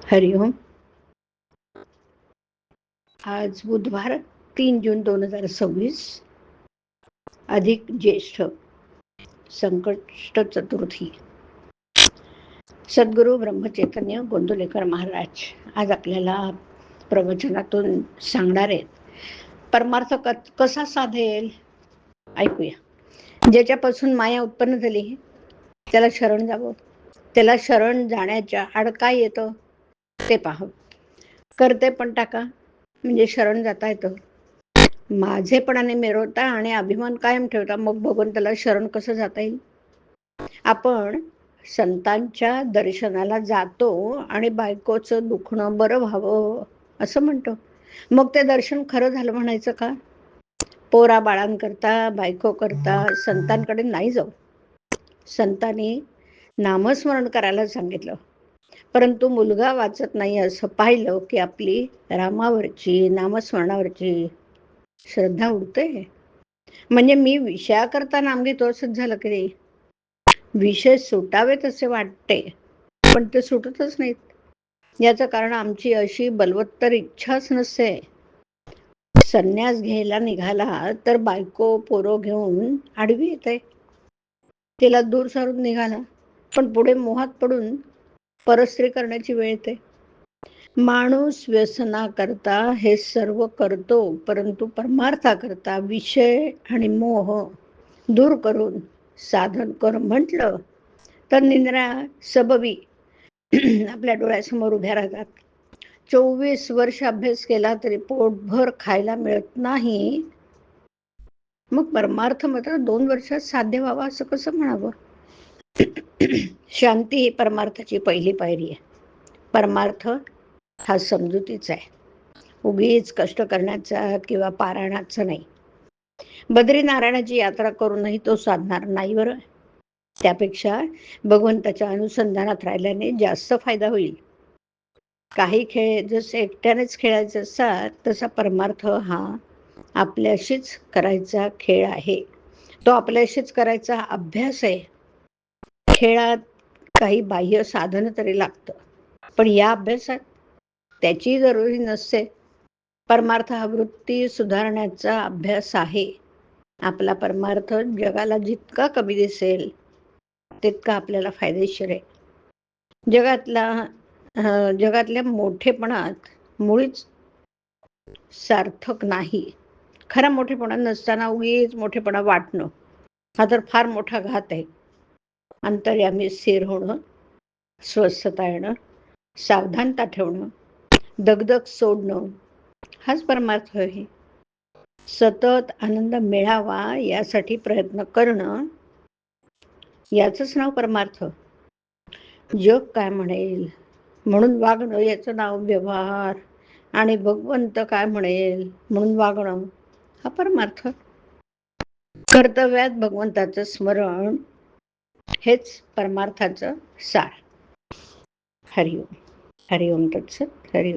हरिओम. आज बुधवार 3 जून 2026 अधिक ज्येष्ठ संकष्ट चतुर्थी. सद्गुरू ब्रह्मचैतन्य गोंदवलेकर महाराज आज आपल्याला प्रवचनातून सांगणार आहेत. परमार्थ कसा साधेल ऐकूया. ज्याच्यापासून माया उत्पन्न झाली त्याला शरण जावं. त्याला शरण जाण्याच्या आड काय येतं ते पाहावं. करते पण टाका म्हणजे शरण जाता येतं. माझेपणाने मिरवता आणि अभिमान कायम ठेवता मग भगवंताला शरण कसं जाता येईल. आपण संतांच्या दर्शनाला जातो आणि बायकोचं दुखणं बरं व्हावं असं म्हणतो. मग ते दर्शन खरं झालं म्हणायचं का? पोरा बाळांकरता बायको करता संतांकडे नाही जाऊ. संतांनी नामस्मरण करायला सांगितलं, परंतु मुलगा वाचत नाही असं पाहिलं की आपली रामावरची नामस्मरणावरची श्रद्धा उडते. म्हणजे मी विषयाकरता नाम घेतो असंच झालं की नाही. विषय सुटावेत असे वाटते पण ते सुटतच नाहीत. याचं कारण आमची अशी बलवत्तर इच्छाच नसते. संन्यास घ्यायला निघाला तर बायको पोरं घेऊन आडवी येते. तिला दूर सारून निघाला पण पुढे मोहात पडून परस्त्री करण्याची वेळ येते. माणूस व्यसना करता हे सर्व करतो, परंतु परमार्थाकरता विषय आणि मोह दूर करून साधन कर म्हटलं तर निंद्रा सबबी आपल्या डोळ्यासमोर उभ्या राहतात. 24 वर्ष अभ्यास केला तरी पोटभर खायला मिळत नाही. मग परमार्थ मात्र 2 वर्षात साध्य व्हावा असं कसं म्हणावं. शांती ही परमार्थाची पहिली पायरी आहे. परमार्थ हा समजुतीचा आहे, उगीच कष्ट करण्याचा किंवा पारायणाचा नाही. बद्रीनारायणाची यात्रा करूनही तो साधणार नाही बरं. त्यापेक्षा भगवंताच्या अनुसंधानात राहिल्याने जास्त फायदा होईल. काही खेळ जसे एकट्यानेच खेळायचे असतात तसा परमार्थ हा आपल्याशीच करायचा खेळ आहे. तो आपल्याशीच करायचा अभ्यास आहे. खेळात काही बाह्य साधन तरी लागतं, पण या अभ्यासात त्याची जरुरी नसते. परमार्थ हा वृत्ती सुधारण्याचा अभ्यास आहे. आपला परमार्थ जगाला जितका कमी दिसेल तितका आपल्याला फायदेशीर आहे. जगातल्या मोठेपणात मुळीच सार्थक नाही. खरा मोठेपणा नसताना उगीच मोठेपणा वाटणं हा तर फार मोठा घात आहे. अंतर्यामी स्थिर होणं, स्वस्थता येणं, सावधानता ठेवणं, दगदग सोडणं हाच परमार्थ आहे. सतत आनंद मिळावा यासाठी प्रयत्न करणं याचंच नाव परमार्थ. जग काय म्हणेल म्हणून वागणं याचं नाव व्यवहार, आणि भगवंत काय म्हणेल म्हणून वागणं हा परमार्थ. कर्तव्यात भगवंताचं स्मरण हेच परमार्थाचं सार. हरिओम. हरिओम तत्सत. हरिओम.